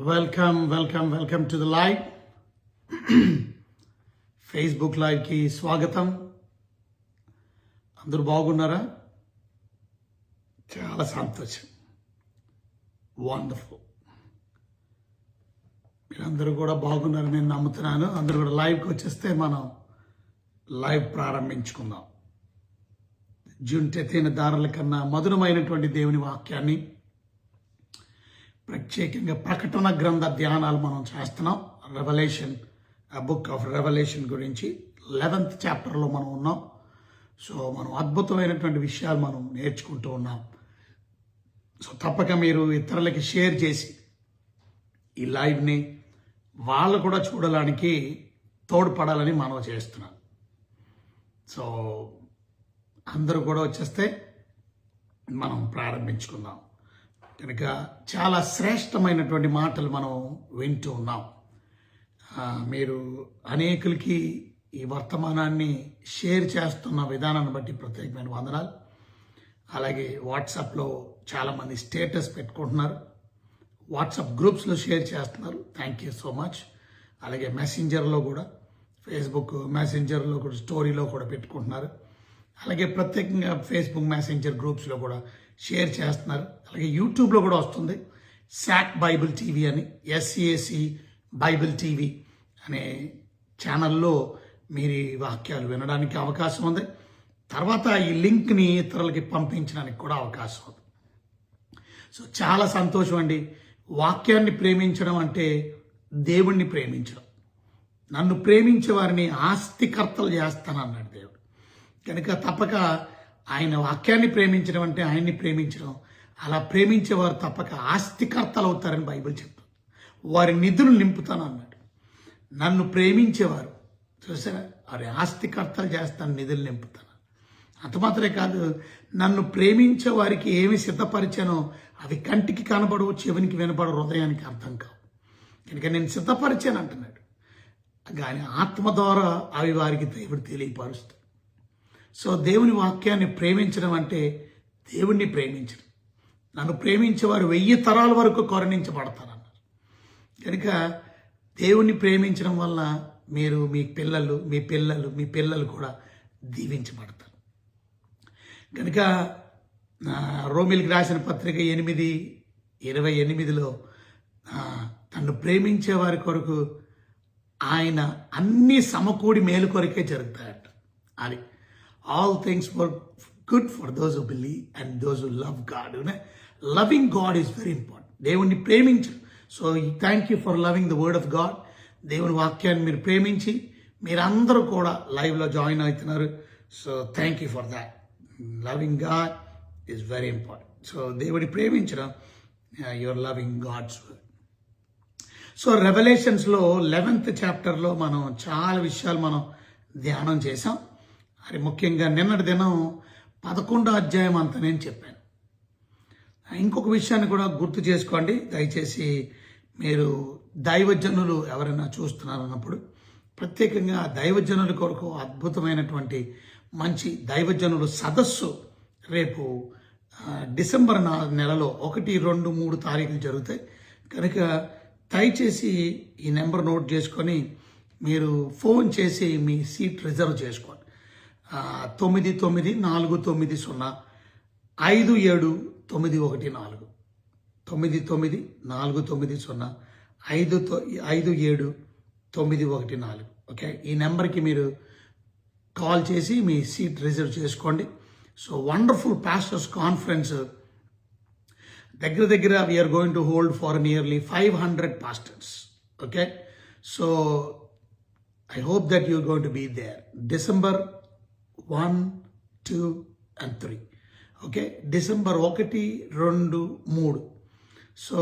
Welcome to the live. Facebook లైవ్కి స్వాగతం. అందరూ బాగున్నారా? చాలా సంతోషం. వండర్ఫుల్. మీరందరూ కూడా బాగున్నారని నేను నమ్ముతున్నాను. అందరూ కూడా లైవ్కి వచ్చేస్తే మనం లైవ్ ప్రారంభించుకుందాం. జుంటెతైన దారుల కన్నా మధురమైనటువంటి దేవుని వాక్యాన్ని, ప్రత్యేకంగా ప్రకటన గ్రంథ ధ్యానాలు మనం చేస్తున్నాం. రెవల్యూషన్, బుక్ ఆఫ్ రెవల్యూషన్ గురించి 11th చాప్టర్లో మనం ఉన్నాం. సో మనం అద్భుతమైనటువంటి విషయాలు మనం నేర్చుకుంటూ ఉన్నాం. సో తప్పక మీరు ఇతరులకి షేర్ చేసి ఈ లైవ్ని వాళ్ళు కూడా చూడడానికి తోడ్పడాలని మనం చేస్తున్నాం. సో అందరూ కూడా వచ్చేస్తే మనం ప్రారంభించుకుందాం. కనుక చాలా శ్రేష్టమైనటువంటి మాటలు మనం వింటూ ఉన్నాం. మీరు అనేకులకి ఈ వర్తమానాన్ని షేర్ చేస్తున్న విధానాన్ని బట్టి ప్రత్యేకమైన వందనాలు. అలాగే వాట్సాప్లో చాలామంది స్టేటస్ పెట్టుకుంటున్నారు, వాట్సాప్ గ్రూప్స్లో షేర్ చేస్తున్నారు. Thank you so much. అలాగే మెసెంజర్లో కూడా, ఫేస్బుక్ మెసెంజర్లో కూడా, స్టోరీలో కూడా పెట్టుకుంటున్నారు. అలాగే ప్రత్యేకంగా ఫేస్బుక్ మెసెంజర్ గ్రూప్స్లో కూడా షేర్ చేస్తున్నారు. అలాగే యూట్యూబ్లో కూడా వస్తుంది, సాక్ బైబిల్ టీవీ అని, SCAC బైబిల్ టీవీ అనే ఛానల్లో మీరు ఈ వాక్యాలు వినడానికి అవకాశం ఉంది. తర్వాత ఈ లింక్ని ఇతరులకి పంపించడానికి కూడా అవకాశం ఉంది. సో చాలా సంతోషం అండి. వాక్యాన్ని ప్రేమించడం అంటే దేవుణ్ణి ప్రేమించడం. నన్ను ప్రేమించే వారిని ఆస్తికర్తలు చేస్తానన్నాడు దేవుడు. కనుక తప్పక ఆయన వాక్యాన్ని ప్రేమించడం అంటే ఆయన్ని ప్రేమించడం. అలా ప్రేమించేవారు తప్పక ఆస్తికర్తలు అవుతారని బైబిల్ చెప్తుంది. వారి నిధులు నింపుతాను అన్నాడు. నన్ను ప్రేమించేవారు చూసారా, వారి ఆస్తికర్తలు చేస్తాను, నిధులు నింపుతాను. అంత మాత్రమే కాదు, నన్ను ప్రేమించే వారికి ఏమి సిద్ధపరిచానో అవి కంటికి కనబడవు, చెవినికి వినపడవు, హృదయానికి అర్థం కావు. కనుక నేను సిద్ధపరిచాను అంటున్నాడు. కానీ ఆత్మ ద్వారా అవి వారికి దేవుడు తెలియపరుస్తాడు. సో దేవుని వాక్యాన్ని ప్రేమించడం అంటే దేవుణ్ణి ప్రేమించడం. నన్ను ప్రేమించేవారు 1000 తరాల వరకు కరుణించబడతారన్నారు. కనుక దేవుణ్ణి ప్రేమించడం వల్ల మీరు మీ పిల్లలు కూడా దీవించబడతారు. కనుక రోమిల్కి రాసిన పత్రిక 8:28లో తన్ను ప్రేమించే వారి కొరకు ఆయన అన్ని సమకూడి మేలు కొరకే జరుగుతాయట. అది all things work good for those who believe and those who love God. Loving God is very important. దేవుణ్ణి ప్రేమించు. So thank you for loving the word of God. దేవుని వాక్యాన్ని మీరు ప్రేమించి మీరందరూ కూడా లైవ్లో జాయిన్ అవుతున్నారు. So thank you for that. Loving God is very important. So దేవుని ప్రేమించడం, your loving God's word. So రెవల్యూషన్స్లో 11th చాప్టర్లో మనం చాలా విషయాలు మనం ధ్యానం చేసాం. అది ముఖ్యంగా నిన్నటి దినం 11వ అధ్యాయం అంతా నేను చెప్పాను. ఇంకొక విషయాన్ని కూడా గుర్తు చేసుకోండి దయచేసి. మీరు దైవజనులు ఎవరైనా చూస్తున్నారన్నప్పుడు ప్రత్యేకంగా దైవజనుల కొరకు అద్భుతమైనటువంటి మంచి దైవజనులు సదస్సు రేపు డిసెంబర్ నెలలో 1, 2, 3 తారీఖులు జరుగుతాయి. కనుక దయచేసి ఈ నెంబర్ నోట్ చేసుకొని మీరు ఫోన్ చేసి మీ సీట్ రిజర్వ్ చేసుకోండి. 9949057914 9949057914. ఓకే, ఈ నెంబర్కి మీరు కాల్ చేసి మీ సీట్ రిజర్వ్ చేసుకోండి. సో వండర్ఫుల్ పాస్టర్స్ కాన్ఫరెన్స్ దగ్గర we're going to hold for nearly 500 pastors. Okay, so I hope that you're going to be there December 1, 2 and 3. Okay, December 1, 2, 3. So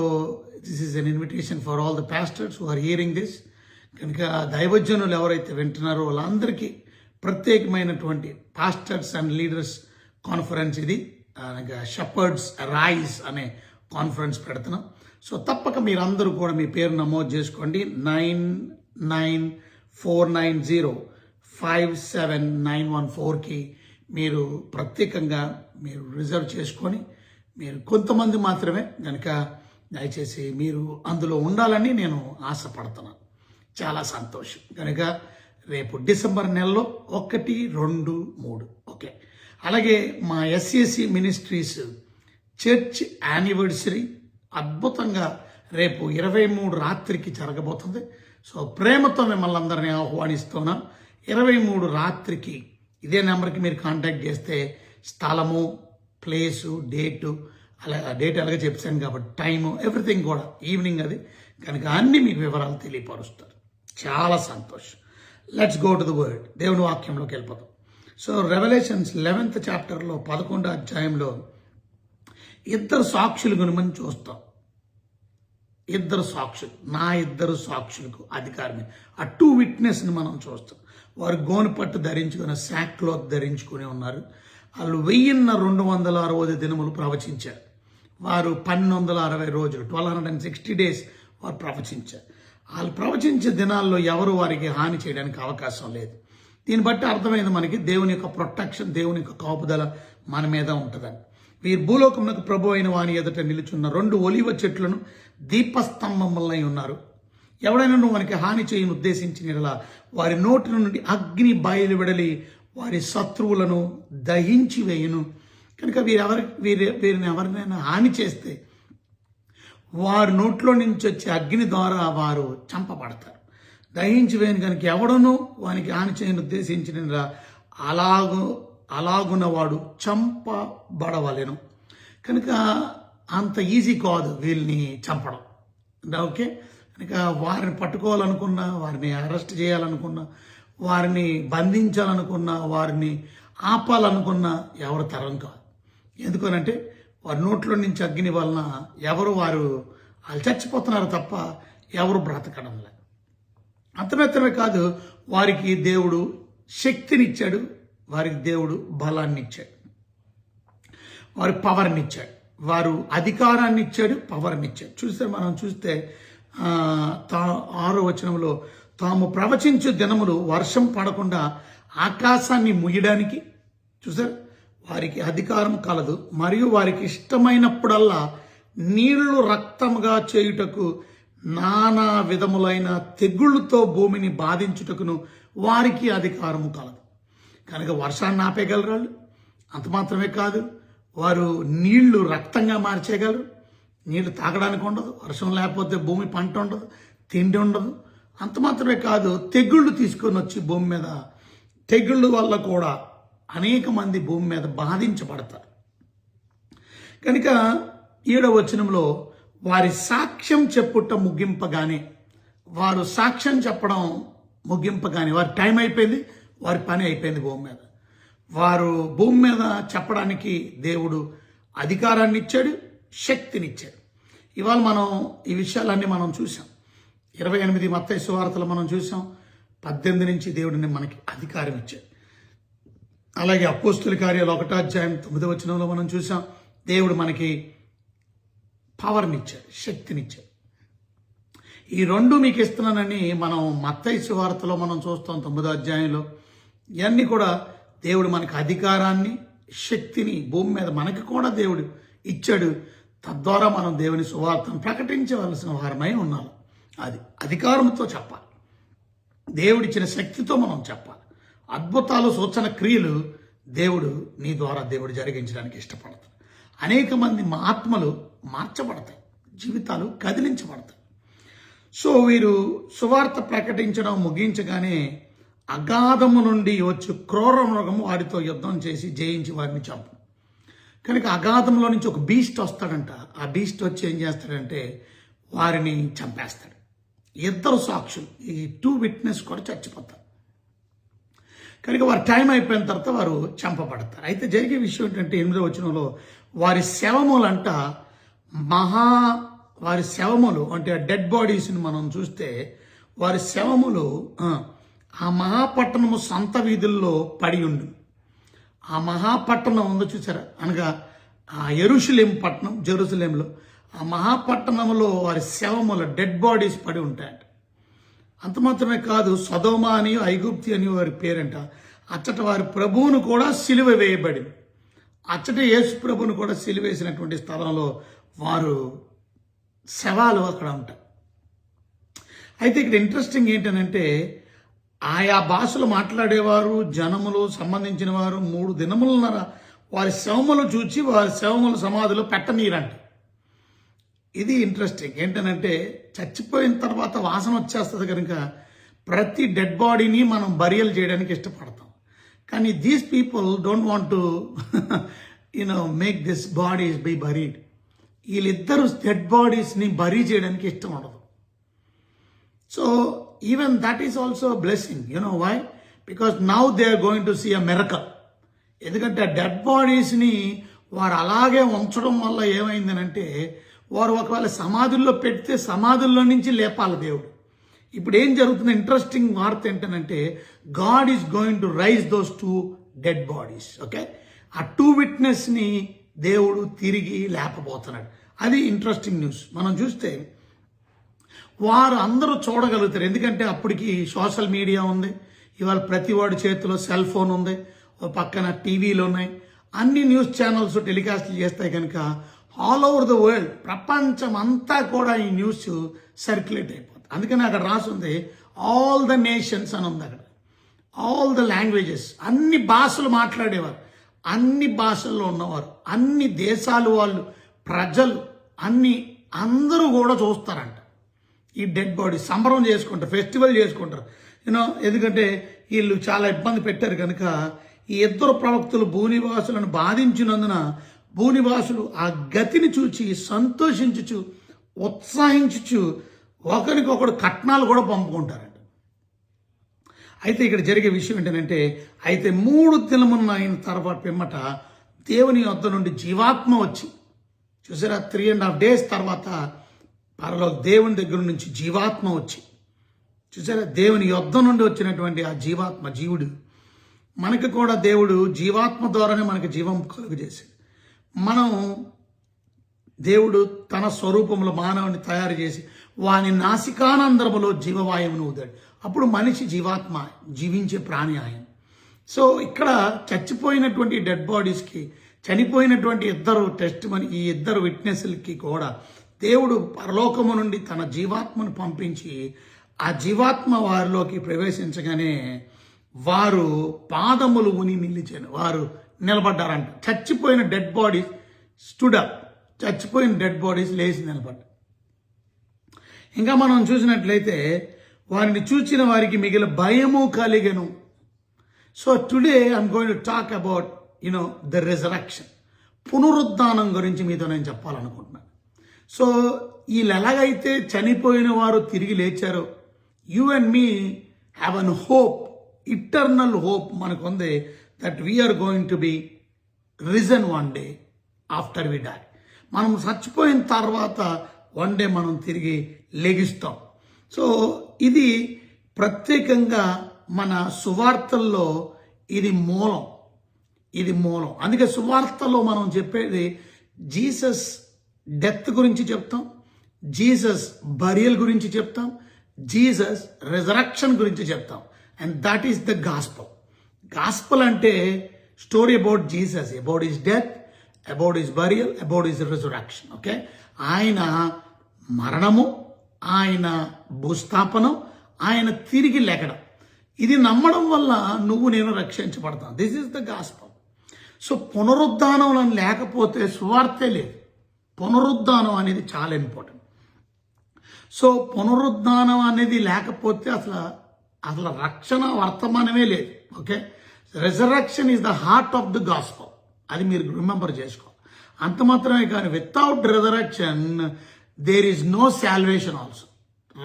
this is an invitation for all the pastors who are hearing this. కనుక దైవజనులు ఎవరైతే వింటున్నారో వాళ్ళందరికీ ప్రత్యేకమైనటువంటి pastors and leaders conference ఇది. Shepherds rise అనే conference పెడుతున్నాం. So తప్పక మీరందరూ కూడా మీ పేరు నమోదు చేసుకోండి. 9949057914కి మీరు ప్రత్యేకంగా మీరు రిజర్వ్ చేసుకొని, మీరు కొంతమంది మాత్రమే కనుక దయచేసి మీరు అందులో ఉండాలని నేను ఆశపడుతున్నాను. చాలా సంతోషం. కనుక రేపు డిసెంబర్ నెలలో 1, 2, 3 ఓకే. అలాగే మా ఎస్ఏసి మినిస్ట్రీస్ చర్చ్ యానివర్సరీ అద్భుతంగా రేపు 23 రాత్రికి జరగబోతుంది. సో ప్రేమతో మిమ్మల్ని అందరినీ ఆహ్వానిస్తున్నాం. 23 రాత్రికి ఇదే నెంబర్కి మీరు కాంటాక్ట్ చేస్తే స్థలము, ప్లేసు, డేటు, డేట్ అలాగే చెప్పాను కాబట్టి టైము ఎవ్రీథింగ్ కూడా ఈవినింగ్ అది కనుక అన్ని మీకు వివరాలు తెలియపరుస్తారు. చాలా సంతోషం. Let's go to the word. దేవుని వాక్యంలోకి వెళ్ళిపోతాం. సో రెవల్యూషన్స్ 11th చాప్టర్లో 11వ అధ్యాయంలో 2 సాక్షుల గురించి చూస్తాం. 2 సాక్షులు, నా 2 సాక్షులకు అధికారమే. ఆ 2 విట్నెస్ని మనం చూస్తాం. వారు గోను పట్టు ధరించుకుని శాక్లోత్ ధరించుకుని ఉన్నారు. వాళ్ళు 1260 దినములు ప్రవచించారు. వారు 1260 రోజులు 1260 days వారు ప్రవచించారు. వాళ్ళు ప్రవచించే దినాల్లో ఎవరు వారికి హాని చేయడానికి అవకాశం లేదు. దీన్ని బట్టి అర్థమైంది మనకి దేవుని యొక్క ప్రొటెక్షన్, దేవుని యొక్క కాపుదల మన మీద ఉంటుందని. వీరు భూలోకమునకు ప్రభు అయిన వాని ఎదుట నిలుచున్న 2 ఒలివ చెట్లను దీపస్తంభములై ఉన్నారు. ఎవడైనా మనకి హాని చేయని ఉద్దేశించిన వారి నోటి నుండి అగ్ని బయలు వెడలి వారి శత్రువులను దహించి వేయును. కనుక వీరిని ఎవరినైనా హాని చేస్తే వారి నోట్లో నుంచి వచ్చే అగ్ని ద్వారా వారు చంపబడతారు. దహించి వేయను కనుక ఎవడనూ వానికి హాని చేయని ఉద్దేశించిన అలాగున్న వాడు చంపబడవలెను. కనుక అంత ఈజీ కాదు వీళ్ళని చంపడం. ఓకే. కనుక వారిని పట్టుకోవాలనుకున్నా, వారిని అరెస్ట్ చేయాలనుకున్నా, వారిని బంధించాలనుకున్నా, వారిని ఆపాలనుకున్నా ఎవరు తరం కాదు. ఎందుకనంటే వారి నోట్లో నుంచి అగ్ని వలన వాళ్ళు చచ్చిపోతున్నారు తప్ప ఎవరు బ్రతకడం లేదు. అంతమాత్రమే కాదు, వారికి దేవుడు శక్తినిచ్చాడు, వారికి దేవుడు బలాన్ని ఇచ్చాడు, వారి పవర్ని ఇచ్చాడు, వారు అధికారాన్ని ఇచ్చాడు, పవర్ని ఇచ్చాడు. మనం చూస్తే 6వ వచనంలో తాము ప్రవచించే దినములు వర్షం పడకుండా ఆకాశాన్ని ముయ్యడానికి చూసారు వారికి అధికారం కలదు. మరియు వారికి ఇష్టమైనప్పుడల్లా నీళ్లు రక్తముగా చేయుటకు నానా విధములైన తెగుళ్లతో భూమిని బాధించుటకును వారికి అధికారము కలదు. కనుక వర్షాన్ని ఆపేయగలరు వాళ్ళు. అంత మాత్రమే కాదు, వారు నీళ్లు రక్తంగా మార్చేయగలరు. నీళ్లు తాగడానికి ఉండదు, వర్షం లేకపోతే భూమి పంట ఉండదు, తిండి ఉండదు. అంత మాత్రమే కాదు, తెగుళ్ళు తీసుకొని వచ్చి భూమి మీద, తెగుళ్ళ వల్ల కూడా అనేక మంది భూమి మీద బాధించబడతారు. కనుక 7వ వచనంలో వారి సాక్ష్యం చెప్పుట ముగింపగానే, వారు సాక్ష్యం చెప్పడం ముగింపగానే వారి టైం అయిపోయింది, వారి పని అయిపోయింది. భూమి మీద వారు భూమి మీద చెప్పడానికి దేవుడు అధికారాన్ని ఇచ్చాడు, శక్తినిచ్చాడు. ఇవాళ మనం ఈ విషయాలన్నీ మనం చూసాం. 28 మత్తయి సువార్తలు మనం చూసాం. 18 నుంచి దేవుడిని మనకి అధికారం ఇచ్చాడు. అలాగే అపోస్తుల కార్యాలు 1వ అధ్యాయం 9వ వచనంలో మనం చూసాం. దేవుడు మనకి పవర్ని ఇచ్చాడు, శక్తినిచ్చాడు. ఈ 2 మీకు ఇస్తున్నానని మనం మత్తయి సువార్తలో మనం చూస్తాం 9వ అధ్యాయంలో. ఇవన్నీ కూడా దేవుడు మనకి అధికారాన్ని, శక్తిని భూమి మీద మనకి కూడా దేవుడు ఇచ్చాడు. తద్వారా మనం దేవుని సువార్తను ప్రకటించవలసిన వారమై ఉన్నాము. అది అధికారంతో చెప్పాలి, దేవుడిచ్చిన శక్తితో మనం చెప్పాలి. అద్భుతాలు, సూచన క్రియలు నీ ద్వారా దేవుడు జరిగించడానికి ఇష్టపడతాడు. అనేక మంది ఆత్మలు మార్చబడతాయి, జీవితాలు కదిలించబడతాయి. సో వీరు సువార్త ప్రకటించడం ముగించగానే అగాధము నుండి వచ్చి క్రూర మృగము వారితో యుద్ధం చేసి జయించి వారిని చంపు. కనుక అగాధంలో నుంచి ఒక బీస్ట్ వస్తాడంట. ఆ బీస్ట్ వచ్చి ఏం చేస్తాడంటే వారిని చంపేస్తాడు. 2 సాక్షులు, ఈ 2 విట్నెస్ కూడా చచ్చిపోతారు. కనుక వారి టైం అయిపోయిన తర్వాత వారు చంపబడతారు. అయితే జరిగే విషయం ఏంటంటే 8వ వచనంలో వారి శవములంట వారి శవములు అంటే డెడ్ బాడీస్ని మనం చూస్తే వారి శవములు ఆ మహాపట్టణము సంత వీధుల్లో పడి ఉండు. ఆ మహాపట్టణం ఉందో చూసారా, అనగా ఆ యెరూషలేము పట్టణం, జెరూసలేంలో ఆ మహాపట్టణంలో వారి శవముల డెడ్ బాడీస్ పడి ఉంటాయంట. అంత మాత్రమే కాదు, సొదొమ అని, ఐగుప్తి అని వారి పేరంట. అచ్చట వారి ప్రభువును కూడా సిలువ వేయబడింది. అచ్చట యేసు ప్రభువును కూడా సిలువేసినటువంటి స్థలంలో వారు శవాలు అక్కడ ఉంటాయి. అయితే ఇక్కడ ఇంట్రెస్టింగ్ ఏంటనంటే ఆయా భాషలు మాట్లాడేవారు జనములు సంబంధించిన వారు 3 దినములన్నర వారి శవములు చూచి వారి శవములు సమాధిలో పెట్టనీరంట. ఇది ఇంట్రెస్టింగ్ ఏంటనంటే చచ్చిపోయిన తర్వాత వాసన వచ్చేస్తుంది కనుక ప్రతి డెడ్ బాడీని మనం బరియల్ చేయడానికి ఇష్టపడతాం. కానీ these people don't want to make this bodies be buried. వీళ్ళిద్దరు డెడ్ బాడీస్ని బరీ చేయడానికి ఇష్టం ఉండదు. So even that is also blessing. Why? Because now they are going to see a miracle. ఎందుకంటే డెడ్ బాడీస్ని వారు అలాగే ఉంచడం వల్ల ఏమైందనంటే వారు ఒకవేళ సమాధుల్లో పెడితే సమాధుల్లో నుంచి లేపాలి దేవుడు. ఇప్పుడు ఏం జరుగుతుంది? ఇంట్రెస్టింగ్ వార్త ఏంటంటే God is going to raise those 2 dead bodies. Okay, ఆ 2 విట్నెస్ని దేవుడు తిరిగి లేపబోతున్నాడు. అది ఇంట్రెస్టింగ్ న్యూస్. మనం చూస్తే వారు అందరూ చూడగలుగుతారు. ఎందుకంటే అప్పటికి సోషల్ మీడియా ఉంది, ఇవాళ ప్రతి వాడి చేతిలో సెల్ ఫోన్ ఉంది, ఒక పక్కన టీవీలు ఉన్నాయి, అన్ని న్యూస్ ఛానల్స్ టెలికాస్ట్ చేస్తాయి కనుక ఆల్ ఓవర్ ద వరల్డ్ ప్రపంచం అంతా కూడా ఈ న్యూస్ సర్క్యులేట్ అయిపోతుంది. అందుకని అక్కడ రాసుంది ఆల్ ద నేషన్స్ అని ఉంది. అక్కడ ఆల్ ద లాంగ్వేజెస్, అన్ని భాషలు మాట్లాడేవారు, అన్ని భాషల్లో ఉన్నవారు, అన్ని దేశాలు వాళ్ళు, ప్రజలు, అందరూ కూడా చూస్తారంట. ఈ డెడ్ బాడీ సంబరం చేసుకుంటారు, ఫెస్టివల్ చేసుకుంటారు. ఎందుకంటే వీళ్ళు చాలా ఇబ్బంది పెట్టారు కనుక ఈ 2 ప్రవక్తలు భూనివాసులను బాధించినందున భూనివాసులు ఆ గతిని చూచి సంతోషించుచు ఉత్సాహించుచు ఒకరికొకడు కట్నాలు కూడా పంపుకుంటారంట. అయితే ఇక్కడ జరిగే విషయం ఏంటంటే అయితే 3 దినమున్న అయిన తర్వాత పిమ్మట దేవుని యొద్ద నుండి జీవాత్మ వచ్చి, చూసారా, 3.5 days తర్వాత పరలోక దేవుని దగ్గర నుంచి జీవాత్మ వచ్చి, చూసారా, దేవుని యొద్ద నుండి వచ్చినటువంటి ఆ జీవాత్మ, జీవుడు మనకు కూడా దేవుడు జీవాత్మ ద్వారానే మనకు జీవం కలుగజేశాడు. మనం దేవుడు తన స్వరూపంలో మానవుని తయారు చేసి వాని నాసికానందరములో జీవవాయువును ఊదాడు. అప్పుడు మనిషి జీవాత్మ, జీవించే ప్రాణి ఆయన. సో ఇక్కడ చచ్చిపోయినటువంటి డెడ్ బాడీస్కి, చనిపోయినటువంటి 2 టెస్ట్ ఈ 2 విట్నెస్లకి కూడా దేవుడు పరలోకము నుండి తన జీవాత్మను పంపించి ఆ జీవాత్మ వారిలోకి ప్రవేశించగానే వారు పాదములు ఉని నిలిచారు, వారు నిలబడ్డారంట. చచ్చిపోయిన డెడ్ బాడీస్ స్టూడ్ అప్, చచ్చిపోయిన డెడ్ బాడీస్ లేచి నిలబడ్డారు. ఇంకా మనం చూసినట్లయితే వారిని చూచిన వారికి మిగిలిన భయము కలిగెను. So today I'm going to talk about the resurrection, పునరుద్ధానం గురించి మీతో నేను చెప్పాలనుకుంటున్నాను. సో వీళ్ళు ఎలాగైతే చనిపోయిన వారు తిరిగి లేచారో, you and me have an hope, eternal hope మనకు ఉంది, that we're going to be risen one day after we die. మనం చచ్చిపోయిన తర్వాత వన్ డే మనం తిరిగి లెగిస్తాం. సో ఇది ప్రత్యేకంగా మన సువార్తల్లో ఇది మూలం. అందుకే సువార్తలో మనం చెప్పేది జీసస్ డెత్ గురించి చెప్తాం, జీసస్ బరియల్ గురించి చెప్తాం, జీసస్ రిజరక్షన్ గురించి చెప్తాం. And that is the gospel. Gospel అంటే story about Jesus, about his death, about his burial, about his resurrection. Okay, ఆయన మరణము, ఆయన భూస్థాపనం, ఆయన తిరిగి లేకడం, ఇది నమ్మడం వల్ల నువ్వు నేను రక్షించబడతాం. This is the gospel. So పునరుద్ధానం లేకపోతే సువార్తే లేదు. పునరుద్ధానం అనేది చాలా ఇంపార్టెంట్. సో పునరుద్ధానం అనేది లేకపోతే అసలు రక్షణ వర్తమానమే లేదు. Okay, resurrection is the heart of the gospel. అది మీరు రిమెంబర్ చేసుకోవాలి. అంత మాత్రమే కానీ without resurrection there is no salvation also.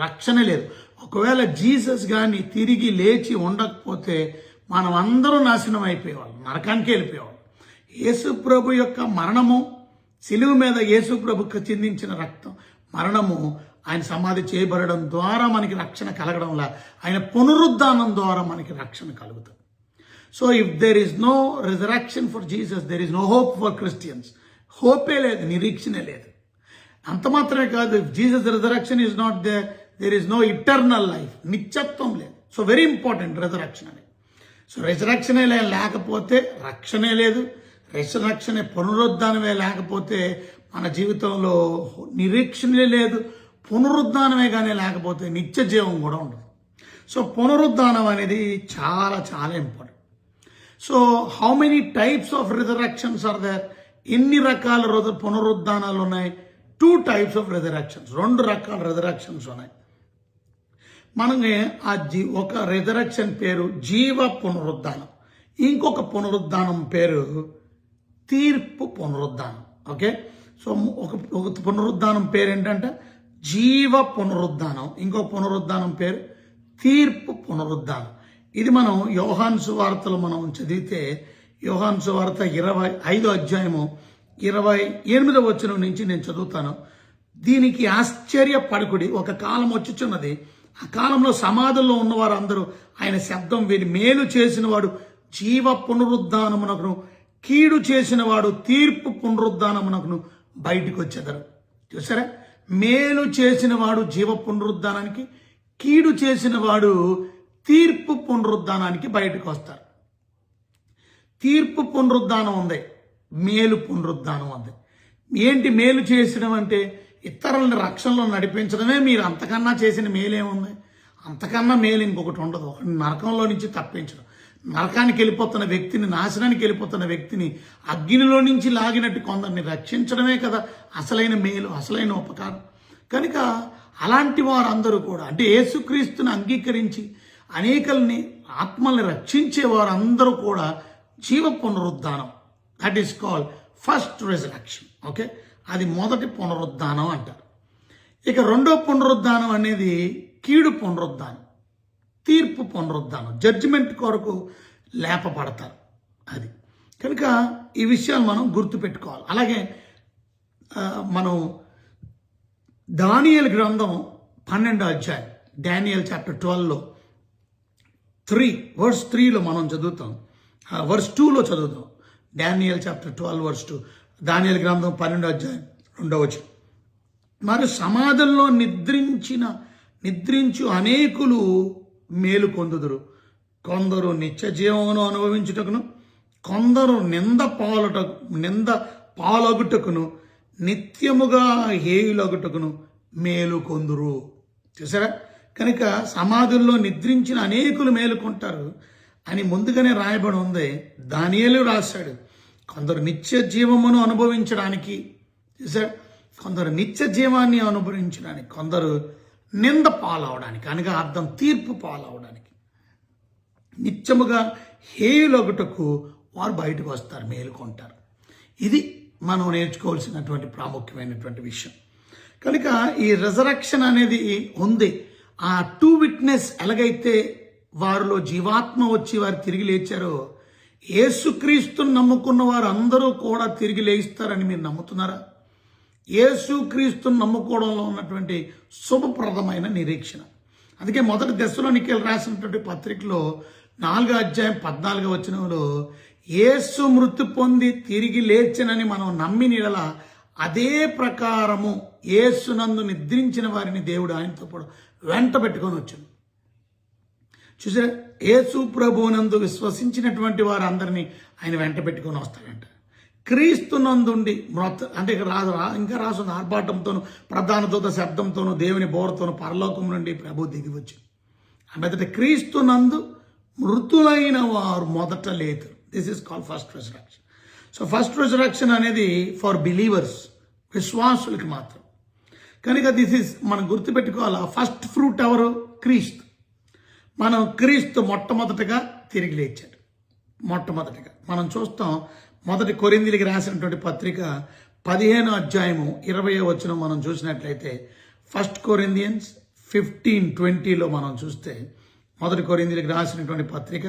రక్షణ లేదు. ఒకవేళ జీసస్ కానీ తిరిగి లేచి ఉండకపోతే మనం అందరూ నాశనం అయిపోయేవాళ్ళం, నరకానికి వెళ్ళిపోయేవాళ్ళం. యేసు ప్రభు యొక్క మరణము, సిలువ మీద యేసు ప్రభుకు చిందించిన రక్తం, మరణము, ఆయన సమాధి చేయబడడం ద్వారా మనకి రక్షణ కలగడంలా ఆయన పునరుద్ధానం ద్వారా మనకి రక్షణ కలుగుతుంది. So if there is no resurrection for Jesus, there is no hope for Christians. హోపే లేదు, నిరీక్షణే లేదు. అంత మాత్రమే కాదు, if Jesus resurrection is not there, there is no eternal life, నిత్యత్వం లేదు. సో వెరీ ఇంపార్టెంట్ రిజరక్షన్ అనేది. సో రిజరక్షనే లేకపోతే రక్షణే లేదు, రెసరక్షనే పునరుద్ధానమే లేకపోతే మన జీవితంలో నిరీక్షణే లేదు. పునరుద్ధానమే కానీ లేకపోతే నిత్య జీవం కూడా ఉండదు. సో పునరుద్ధానం అనేది చాలా చాలా important. So how many types of resurrections are there? ఎన్ని రకాల పునరుద్ధానాలు ఉన్నాయి? 2 types ఆఫ్ రిజరక్షన్స్, 2 రకాల రిజరక్షన్స్ ఉన్నాయి. మనకి ఒక రిజరక్షన్ పేరు జీవ పునరుద్ధానం, ఇంకొక పునరుద్ధానం పేరు తీర్పు పునరుద్ధానం. ఓకే, సో ఒక పునరుద్ధానం పేరు ఏంటంటే జీవ పునరుద్ధానం, ఇంకొక పునరుద్ధానం పేరు తీర్పు పునరుద్ధానం. ఇది మనం యోహాను సువార్తలు మనం చదివితే యోహాను సువార్త 25వ అధ్యాయము 28వ వచనం నుంచి నేను చదువుతాను. దీనికి ఆశ్చర్యపడకుడి, ఒక కాలం వచ్చుచున్నది, ఆ కాలంలో సమాధుల్లో ఉన్నవారు అందరూ ఆయన శబ్దం విని మేలు చేసిన వాడు జీవ పునరుద్ధానమునకును, కీడు చేసిన వాడు తీర్పు పునరుద్ధానమునకును బయటికి వచ్చేదారు. చూసారా, మేలు చేసిన వాడు జీవ పునరుద్ధానానికి, కీడు చేసిన వాడు తీర్పు పునరుద్ధానానికి బయటకు వస్తారు. తీర్పు పునరుద్ధానం ఉంది, మేలు పునరుద్ధానం ఉంది. ఏంటి మేలు చేసడం అంటే? ఇతరులని రక్షణలో నడిపించడమే. మీరు అంతకన్నా చేసిన మేలేముంది? అంతకన్నా మేలు ఇంకొకటి ఉండదు. ఒకటి నరకంలో నుంచి తప్పించడం, నరకానికి వెళ్ళిపోతున్న వ్యక్తిని, నాశనానికి వెళ్ళిపోతున్న వ్యక్తిని అగ్నిలో నుంచి లాగినట్టు కొందరిని రక్షించడమే కదా అసలైన మేలు, అసలైన ఉపకారం. కనుక అలాంటి వారందరూ కూడా, అంటే యేసుక్రీస్తుని అంగీకరించి అనేకల్ని ఆత్మల్ని రక్షించే వారందరూ కూడా జీవ పునరుద్ధానం, that is called first resurrection. Okay, అది మొదటి పునరుద్ధానం అంటారు. ఇక రెండో పునరుద్ధానం అనేది కీడు పునరుద్ధానం, తీర్పు పునరుద్ధానం, జడ్జిమెంట్ కొరకు లేపబడతారు. అది కనుక ఈ విషయాలు మనం గుర్తుపెట్టుకోవాలి. అలాగే మనం దానియేలు గ్రంథం 12వ అధ్యాయం, డానియల్ చాప్టర్ 12లో 3 మనం చదువుతాం, verse 2లో చదువుతాం. డానియల్ చాప్టర్ 12 verse 2, దానియేలు గ్రంథం 12వ అధ్యాయం 2వ వచనం. మరి సమాధుల్లో నిద్రించు అనేకులు మేలు పొందుదురు, కొందరు నిత్య జీవమును అనుభవించుటకును, కొందరు నింద పాలగుటకును, నిత్యముగా హేయులగుటకును మేలు కొందురు. చూసారా, కనుక సమాధుల్లో నిద్రించిన అనేకులు మేలుకుంటారు అని ముందుగానే రాయబడి ఉంది. దానియేలు రాశాడు, కొందరు నిత్య జీవమును అనుభవించడానికి, చూసారా, కొందరు నిత్య జీవాన్ని అనుభవించడానికి, కొందరు నింద పాలవడానికి, అనగా అర్థం తీర్పు పాలవడానికి, నిత్యముగా హేయులొకటకు వారు బయటకు వస్తారు, మేలుకుంటారు. ఇది మనం నేర్చుకోవాల్సినటువంటి ప్రాముఖ్యమైనటువంటి విషయం. కనుక ఈ రిజరక్షన్ అనేది ఉంది. ఆ 2 witness ఎలాగైతే వారిలో జీవాత్మ వచ్చి వారు తిరిగి లేచారో, యేసుక్రీస్తుని నమ్ముకున్న వారు అందరూ కూడా తిరిగి లేస్తారని మీరు నమ్ముతున్నారా? యేసుక్రీస్తుని నమ్ముకోవడంలో ఉన్నటువంటి శుభప్రదమైన నిరీక్షణ. అందుకే మొదటి దశలోనికేయులు రాసినటువంటి పత్రికలో 4వ అధ్యాయం 14వ వచనంలో యేసు మృతి పొంది తిరిగి లేచనని మనం నమ్మిన యెడల అదే ప్రకారము యేసునందు నిద్రించిన వారిని దేవుడు ఆయనతో పాటు వెంట పెట్టుకొని వచ్చాడు. చూసారా, యేసు ప్రభువునందు విశ్వసించినటువంటి వారందరినీ ఆయన వెంట పెట్టుకొని వస్తాడంట. క్రీస్తునందుండి అంటే ఇంకా రాసుంది, ఆర్భాటంతోను ప్రధాన దూత శబ్దంతోను దేవుని బోరతోను పరలోకం నుండి ప్రభు దిగి వచ్చి అంటే క్రీస్తునందు మృతులైన వారు మొదట లేదు. This is called first resurrection. So first resurrection అనేది ఫర్ బిలీవర్స్, విశ్వాసులకి మాత్రం. కనుక దిస్ ఈస్ మనం గుర్తుపెట్టుకోవాలా. ఫస్ట్ ఫ్రూట్ ఎవరు? క్రీస్తు. మనం క్రీస్తు మొట్టమొదటిగా తిరిగి లేచాడు. మొట్టమొదటిగా మనం చూస్తాం, మొదటి కొరింథీయులకు రాసినటువంటి పత్రిక 15వ అధ్యాయము 20వ వచనం మనం చూసినట్లయితే, 1 Corinthians 15:20లో మనం చూస్తే, మొదటి కొరింథీయులకు రాసినటువంటి పత్రిక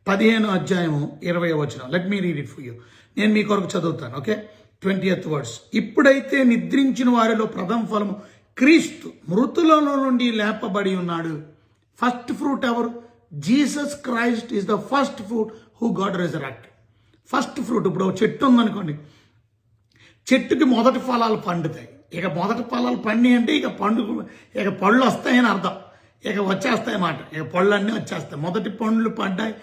15వ అధ్యాయము 20వ వచనం. Let me read it for you. నేను మీ కొరకు చదువుతాను. Okay, 20th verse. ఇప్పుడైతే నిద్రించిన వారిలో ప్రథమ ఫలము క్రీస్తు మృతులలో నుండి లేపబడి ఉన్నాడు. ఫస్ట్ ఫ్రూట్ ఎవరు? Jesus Christ is the first fruit who got resurrected. First fruit. ఇప్పుడు చెట్టు ఉందనుకోండి, చెట్టుకి మొదటి ఫలాలు పండుతాయి. ఇక మొదటి ఫలాలు పండి అంటే ఇక పళ్ళు వస్తాయని అర్థం. ఇక వచ్చేస్తాయి అన్నమాట. ఇక పళ్ళు అన్నీ వచ్చేస్తాయి. మొదటి పండ్లు పడ్డాయి,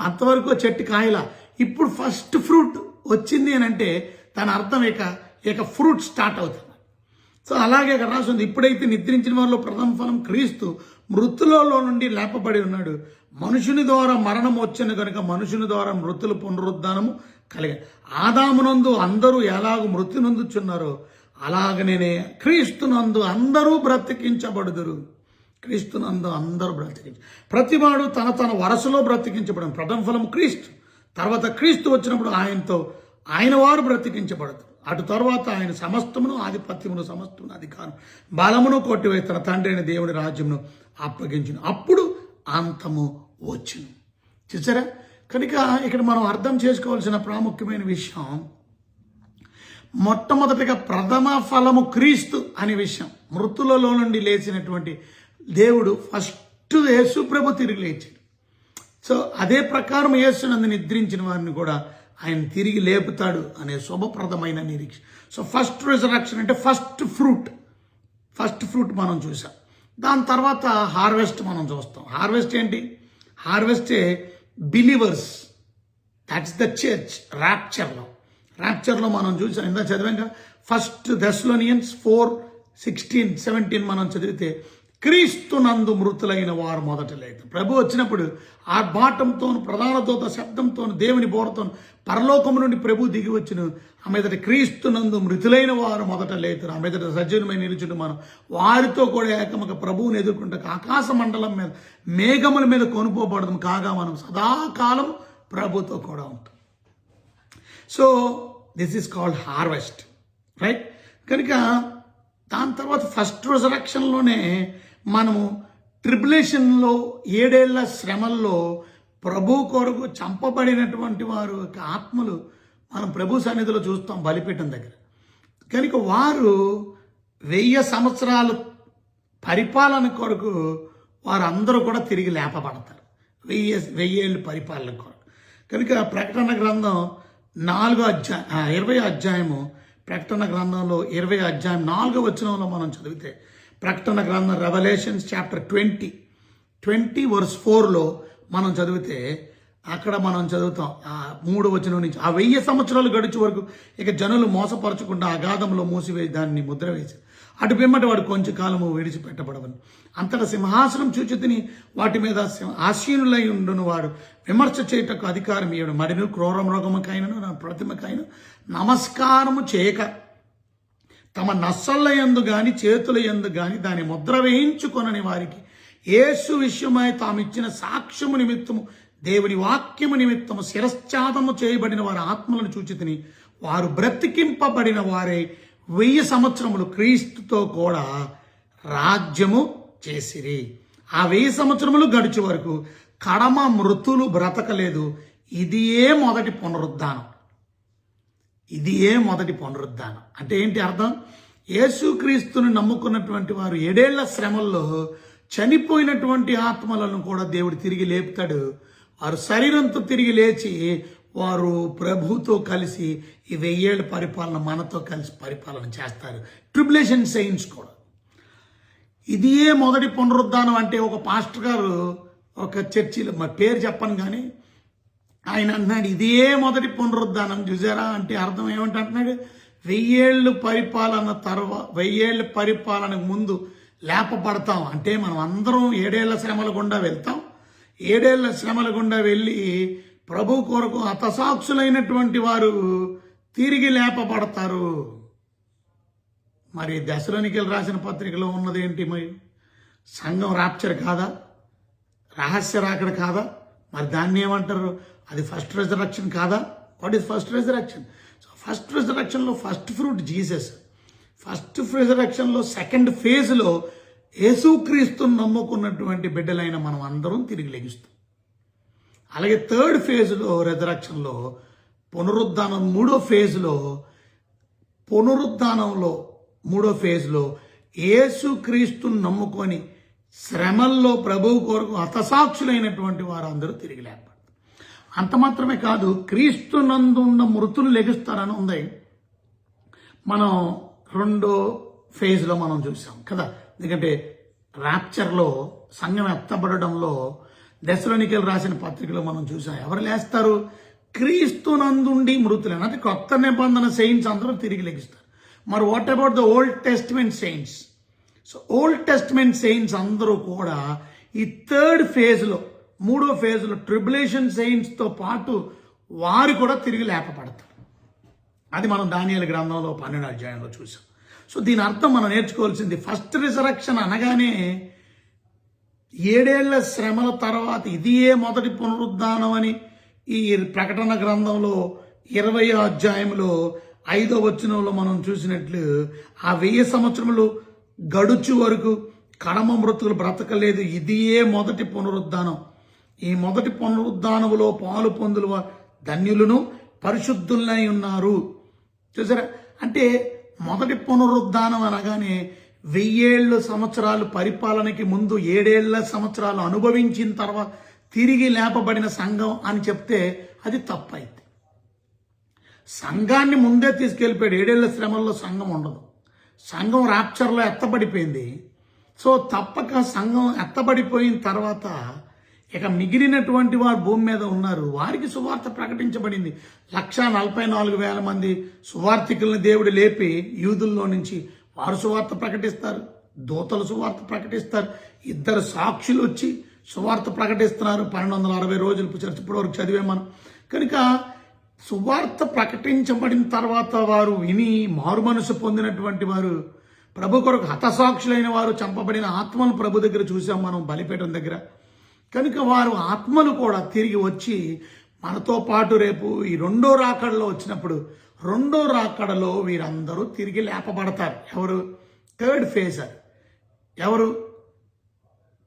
అంతవరకు చెట్టు కాయల. ఇప్పుడు ఫస్ట్ ఫ్రూట్ వచ్చింది అని అంటే దాని అర్థం ఇక ఫ్రూట్ స్టార్ట్ అవుతుంది. సో అలాగే ఇక్కడ రాసింది, ఇప్పుడైతే నిద్రించిన వారిలో ప్రథమ ఫలం క్రీస్తు మృతులలో నుండి లేపబడి ఉన్నాడు. మనుషుని ద్వారా మరణం వచ్చను కనుక మనుషుని ద్వారా మృతుల పునరుద్ధానము కలిగాయి. ఆదామునందు అందరూ ఎలాగూ మృతి నొందుచున్నారో అలాగనే క్రీస్తునందు అందరూ బ్రతికించబడుదురు. క్రీస్తునందు అందరూ ప్రతివాడు తన వరసలో బ్రతికించబడను. ప్రథమ ఫలం క్రీస్తు, తర్వాత క్రీస్తు వచ్చినప్పుడు ఆయన వారు బ్రతికించబడతారు. అటు తర్వాత ఆయన సమస్తమును ఆధిపత్యమును సమస్తమును అధికారం బలమును కొట్టివేసి తన తండ్రి అయిన దేవుని రాజ్యమును అప్పగించును. అప్పుడు అంతము వచ్చును. చూసారా? కనుక ఇక్కడ మనం అర్థం చేసుకోవాల్సిన ప్రాముఖ్యమైన విషయం, మొట్టమొదటిగా ప్రథమ ఫలము క్రీస్తు అనే విషయం. మృతులలో నుండి లేచినటువంటి దేవుడు ఫస్ట్ యేసు ప్రభు తిరిగి లేచాడు. సో అదే ప్రకారం యేసునందు నిద్రించిన వారిని కూడా ఆయన తిరిగి లేపుతాడు అనే శుభప్రదమైన నిరీక్ష. సో ఫస్ట్ రిజరక్షన్ అంటే ఫస్ట్ ఫ్రూట్ మనం చూసాం. దాని తర్వాత హార్వెస్ట్ మనం చూస్తాం. హార్వెస్ట్ ఏంటి? హార్వెస్టే బిలీవర్స్, దట్స్ ద చర్చ్. ర్యాప్చర్లో మనం చూసాం, ఇందా చదివాక ఫస్ట్ Thessalonians 4:16-17 మనం చదివితే క్రీస్తునందు మృతులైన వారు మొదట లేదు. ప్రభు వచ్చినప్పుడు ఆ బాటంతో ప్రధాన దూత శబ్దంతో దేవుని బోరతో పరలోకము నుండి ప్రభు దిగి వచ్చును. ఆ మీదట క్రీస్తునందు మృతులైన వారు మొదట లేతురు. ఆ మీదట సజ్జనమై నిలుచుంటూ మనం వారితో కూడా ఏకముగా ప్రభువుని ఎదుర్కొంటే ఆకాశ మండలం మీద మేఘముల మీద కొనుపోబడదాం. కాగా మనం సదాకాలం ప్రభుతో కూడా ఉంటాం. So this is called harvest, right? కనుక దాని తర్వాత ఫస్ట్ రిజరక్షన్లోనే మనము ట్రిబులేషన్లో 7 ఏళ్ల శ్రమల్లో ప్రభు కొరకు చంపబడినటువంటి వారు ఆత్మలు మనం ప్రభు సన్నిధిలో చూస్తాం బలిపీఠం దగ్గర. కనుక వారు 1000 సంవత్సరాలు పరిపాలన కొరకు వారందరూ కూడా తిరిగి లేపబడతారు. 1000 ఏళ్ళు పరిపాలన కొరకు. కనుక ప్రకటన గ్రంథం 20వ అధ్యాయము, ప్రకటన గ్రంథంలో 20వ అధ్యాయం 4వ వచనంలో మనం చదివితే, ప్రకటన గ్రంథం రెవల్యూషన్స్ చాప్టర్ 20:4లో మనం చదివితే అక్కడ మనం చదువుతాం 3వ వచనం నుంచి, ఆ 1000 సంవత్సరాలు గడిచే వరకు ఇక జనులు మోసపరచకుండా అగాధంలో మూసివేసి దాన్ని ముద్ర వేసి అటు పిమ్మట వాడు కొంచెం కాలము విడిచిపెట్టబడవని. అంతటా సింహాసనం చూచితిని, వాటి మీద ఆసీనులై ఉండును వాడు విమర్శ చేయుటకు అధికారం ఇవ్వడు. మరిను క్రూర మృగముకైనను నా ప్రతిమకైన నమస్కారము చేయక తమ నస్సల యందు గాని చేతుల యందు గాని దాని ముద్ర వేయించుకొనని వారికి యేసు విషయమై తామిచ్చిన సాక్ష్యము నిమిత్తము దేవుని వాక్యము నిమిత్తము శిరశ్చాదము చేయబడిన వారి ఆత్మలను చూచితిని. వారు బ్రతికింపబడిన వారే 1000 సంవత్సరములు క్రీస్తుతో కూడా రాజ్యము చేసిరి. ఆ 1000 సంవత్సరములు గడిచే వరకు కడమ మృతులు బ్రతకలేదు. ఇదియే మొదటి పునరుద్ధానం. అంటే ఏంటి అర్థం? యేసుక్రీస్తుని నమ్ముకున్నటువంటి వారు 7 ఏళ్ల శ్రమల్లో చనిపోయినటువంటి ఆత్మలను కూడా దేవుడు తిరిగి లేపుతాడు. వారు శరీరంతో తిరిగి లేచి వారు ప్రభుతో కలిసి ఈ 1000 ఏళ్ల పరిపాలన మనతో కలిసి పరిపాలన చేస్తారు. ట్రిబులేషన్ సెయింట్స్ కూడా. ఇదియే మొదటి పునరుద్ధానం అంటే ఒక పాస్టర్ గారు ఒక చర్చిలో, మా పేరు చెప్పను కానీ, ఆయన అంటున్నాడు ఇదే మొదటి పునరుద్ధానం. చూసారా? అంటే అర్థం ఏమంటే అంటున్నాడు, 1000 ఏళ్ళు పరిపాలన తర్వాత 1000 ఏళ్ళ పరిపాలనకు ముందు లేపబడతాం. అంటే మనం అందరం 7 ఏళ్ల శ్రమల గుండా వెళ్తాం. 7 ఏళ్ల శ్రమల గుండా వెళ్ళి ప్రభు కొరకు హతసాక్షులైనటువంటి వారు తిరిగి లేపబడతారు. మరి దశలోనికలు రాసిన పత్రికలో ఉన్నదేంటి? మరి సంఘం రాప్చర్ కాదా? రహస్య రాకడ కాదా? మరి దాన్ని ఏమంటారు? అది ఫస్ట్ రిజరక్షన్ కాదా? What is first resurrection? So first రిజరక్షన్లో ఫస్ట్ ఫ్రూట్ జీసస్. ఫస్ట్ రిజరక్షన్లో సెకండ్ ఫేజ్లో యేసుక్రీస్తుని నమ్ముకున్నటువంటి బిడ్డలైన మనం అందరం తిరిగి లెగిస్తాం. అలాగే థర్డ్ ఫేజ్లో రిజరక్షన్లో పునరుద్ధానం మూడో ఫేజ్లో యేసుక్రీస్తుని నమ్ముకొని శ్రమల్లో ప్రభువు కొరకు హతసాక్షులైనటువంటి వారు అందరూ తిరిగి లేపబడతారు. అంత మాత్రమే కాదు, క్రీస్తునందు ఉన్న మృతులు లెగుస్తారని ఉంది. మనం 2వ ఫేజ్లో మనం చూసాం కదా. ఎందుకంటే ర్యాప్చర్లో సంఘం ఎత్తబడడంలో దశలోనికలు రాసిన పత్రికలో మనం చూసాం. ఎవరు లేస్తారు? క్రీస్తునందుండి మృతులైన, అంటే కొత్త నిబంధన సెయింట్స్ అందరూ తిరిగి లెగిస్తారు. మరి what about the old testament saints? So old testament saints అందరూ కూడా ఈ థర్డ్ ఫేజ్లో, మూడో ఫేజ్లో ట్రిబులేషన్ సెయింట్స్తో పాటు వారు కూడా తిరిగి లేపబడతారు. అది మనం దానియేలు గ్రంథంలో 12వ అధ్యాయంలో చూసాం. సో దీని అర్థం మనం నేర్చుకోవాల్సింది, ఫస్ట్ రిజరక్షన్ అనగానే 7 ఏళ్ల శ్రమల తర్వాత ఇదియే మొదటి పునరుద్ధానం అని ఈ ప్రకటన గ్రంథంలో 20వ అధ్యాయంలో 5వ వచనంలో మనం చూసినట్లు, ఆ 1000 సంవత్సరములు గడుచు వరకు కడమ మృతులు బ్రతకలేదు, ఇదియే మొదటి పునరుద్ధానం. ఈ మొదటి పునరుద్ధానములో పాలు పొందులు ధన్యులను పరిశుద్ధులై ఉన్నారు. చూసారా? అంటే మొదటి పునరుద్ధానం అనగానే 1000 సంవత్సరాలు పరిపాలనకి ముందు 7 సంవత్సరాలు అనుభవించిన తర్వాత తిరిగి లేపబడిన సంఘం అని చెప్తే అది తప్పైంది. సంఘాన్ని ముందే తీసుకెళ్ళిపోయాడు. 7 శ్రమల్లో సంఘం ఉండదు. సంఘం ర్యాప్చర్లో ఎత్తబడిపోయింది. సో తప్పక సంఘం ఎత్తబడిపోయిన తర్వాత ఇక మిగిలినటువంటి వారు భూమి మీద ఉన్నారు. వారికి సువార్త ప్రకటించబడింది. 1,44,000 మంది సువార్థికులను దేవుడు లేపి యూదుల్లో నుంచి వారు సువార్త ప్రకటిస్తారు. దూతలు సువార్త ప్రకటిస్తారు. 2 సాక్షులు వచ్చి సువార్త ప్రకటిస్తున్నారు. 1260 రోజులు ఇప్పటి వరకు చదివే మనం. కనుక సువార్త ప్రకటించబడిన తర్వాత వారు విని మారు మనసు పొందినటువంటి వారు, ప్రభు కొరకు హతసాక్షులైన వారు, చంపబడిన ఆత్మలు ప్రభు దగ్గర చూసాం మనం బలిపీఠం దగ్గర. కనుక వారు ఆత్మలు కూడా తిరిగి వచ్చి మనతో పాటు రేపు ఈ 2వ రాకడలో వచ్చినప్పుడు, 2వ రాకడలో వీరందరూ తిరిగి లేపబడతారు. ఎవరు? థర్డ్ ఫేజ్. ఎవరు?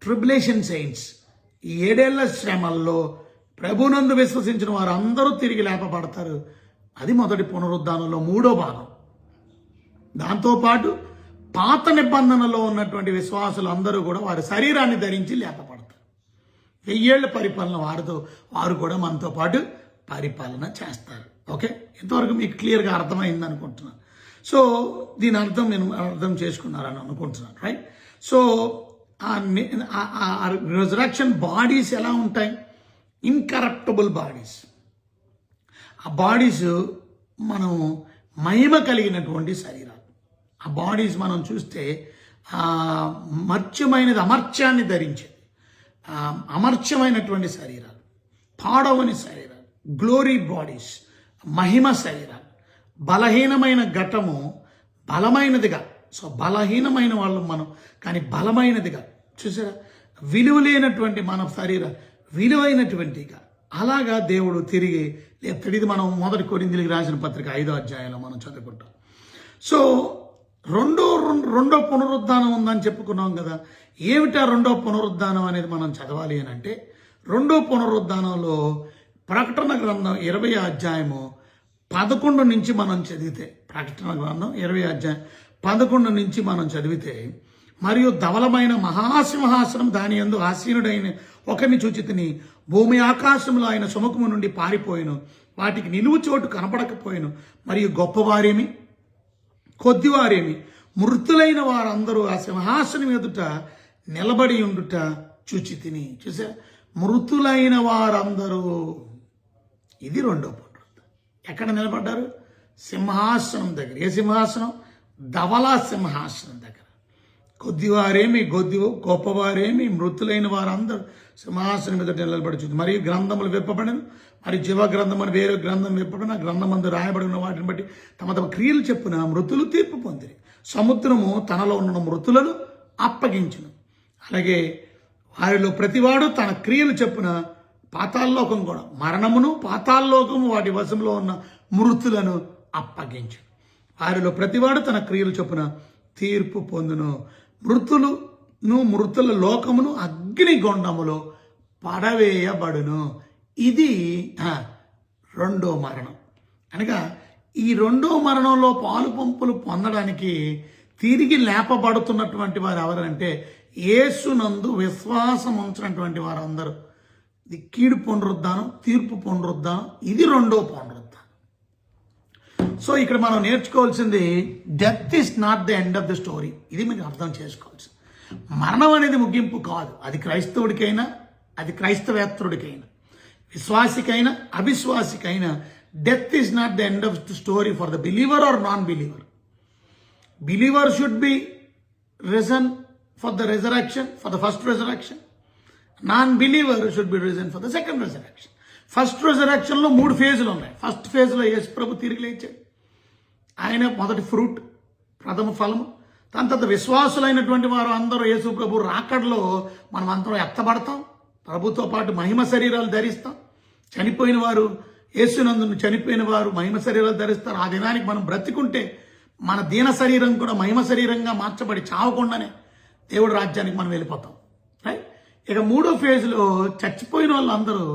Tribulation saints. ఈ 7 ఏళ్ల శ్రమల్లో ప్రభునందు విశ్వసించిన వారు అందరూ తిరిగి లేపబడతారు. అది మొదటి పునరుద్ధానంలో 3వ భాగం. దాంతోపాటు పాత నిబంధనలో ఉన్నటువంటి విశ్వాసులు అందరూ కూడా వారి శరీరాన్ని ధరించి లేపబడతారు. 1000 ఏళ్ల పరిపాలన వారు కూడా మనతో పాటు పరిపాలన చేస్తారు. ఓకే, ఇంతవరకు మీకు క్లియర్గా అర్థమైంది అనుకుంటున్నాను. సో దీని అర్థం నేను అర్థం చేసుకున్నారని అనుకుంటున్నాను, రైట్? సో ఆ రిజరక్షన్ బాడీస్ ఎలా ఉంటాయి? Incorruptible bodies. ఆ బాడీస్ మనం మహిమ కలిగినటువంటి శరీరాలు. ఆ బాడీస్ మనం చూస్తే మర్త్యమైనది అమర్త్యాన్ని ధరించేది, అమర్త్యమైనటువంటి శరీరాలు, పాడవని శరీరాలు, గ్లోరీ బాడీస్, మహిమ శరీరాలు. బలహీనమైన ఘటము బలమైనదిగా. సో బలహీనమైన వాళ్ళం మనం, కానీ బలమైనదిగా. చూసారా? విలువ లేనటువంటి మన శరీరం విలువైనటువంటిగా. అలాగా దేవుడు తిరిగి లేపుతాడు. ఇది మనం 1 కొరింథీయులకు రాసిన పత్రిక 5వ అధ్యాయంలో మనం చదువుకుంటాం. సో రెండో పునరుద్ధానం ఉందని చెప్పుకున్నాం కదా. ఏమిటా 2వ పునరుద్ధానం అనేది మనం చదవాలి అని అంటే, 2వ పునరుద్ధానంలో ప్రకటన గ్రంథం 20వ అధ్యాయము 11 నుంచి మనం చదివితే, ప్రకటన గ్రంథం 20వ అధ్యాయం 11 నుంచి మనం చదివితే, మరియు ధవలమైన మహాసింహాసనం దాని యందు ఆసీనుడైన ఒకరిని చూచితిని. భూమి ఆకాశంలో ఆయన సముఖము నుండి పారిపోయిను. వాటికి నిలువు చోటు కనపడకపోయిను. మరియు గొప్పవారేమి కొద్దివారేమి మృతులైన వారందరూ ఆ సింహాసనం ఎదుట నిలబడి ఉండుట చూచితిని. చూసా? మృతులైన వారందరూ. ఇది 2వ పునరుద్ధానం. ఎక్కడ నిలబడ్డారు? సింహాసనం దగ్గర. ఏ సింహాసనం? ధవల సింహాసనం దగ్గర. కొద్దివారేమి గొప్పవారేమి మృతులైన వారందరూ సింహాసనం మీద నిలబడి చూసి, మరియు గ్రంథములు విప్పబడిన, మరి జీవ గ్రంథం అని వేరే గ్రంథం విప్పబడిన, గ్రంథమందు రాయబడిన వాటిని బట్టి తమ తమ క్రియలు చెప్పున మృతులు తీర్పు పొందిరి. సముద్రము తనలో ఉన్న మృతులను అప్పగించును. అలాగే వారిలో ప్రతివాడు తన క్రియలు చెప్పున పాతాళలోకం కూడా, మరణమును పాతాళలోకము వాటి వశంలో ఉన్న మృతులను అప్పగించును. వారిలో ప్రతివాడు తన క్రియలు చెప్పున తీర్పు పొందును. మృతుల లోకమును అగ్నిగొండములో పడవేయబడును. ఇది 2వ మరణం. అనగా ఈ 2వ మరణంలో పాలు పంపులు పొందడానికి తిరిగి లేపబడుతున్నటువంటి వారు ఎవరంటే, యేసునందు విశ్వాసం ఉంచినటువంటి వారు అందరూ. ఇది కీడు పునరుద్ధానం, తీర్పు పునరుద్ధానం. ఇది 2వ పునరుద్ధానం. సో ఇక్కడ మనం నేర్చుకోవాల్సింది, death is not the end of the story. ఇది మీకు అర్థం చేసుకోవాల్సింది. మరణం అనేది ముగింపు కాదు. అది క్రైస్తవుడికైనా, అది క్రైస్తవేత్తరుడికైనా. విశ్వాసికైనా అవిశ్వాసికైనా death is not the end of the story for the believer or non believer. Believer should be risen for the resurrection, for the first resurrection. Non believer should be risen for the second resurrection. First రెజరక్షన్లో 3 ఫేజులు ఉన్నాయి. First ఫేజ్లో యేసు ప్రభు తిరిగి లేచాడు. ఆయన మొదటి fruit, ప్రథమ ఫలము. దాని తర్వాత విశ్వాసులైనటువంటి వారు అందరూ యేసు ప్రభు రాకడలో మనం అందరం ఎత్తబడతాం, ప్రభుతో పాటు మహిమ శరీరాలు ధరిస్తాం. చనిపోయిన వారు, యేసునందు చనిపోయిన వారు మహిమ శరీరాలు ధరిస్తారు. ఆ దినానికి మనం బ్రతికుంటే మన దీన శరీరం కూడా మహిమ శరీరంగా మార్చబడి చావకుండానే దేవుడి రాజ్యానికి మనం వెళ్ళిపోతాం. రైట్. ఇక 3వ ఫేజ్లో చచ్చిపోయిన వాళ్ళందరూ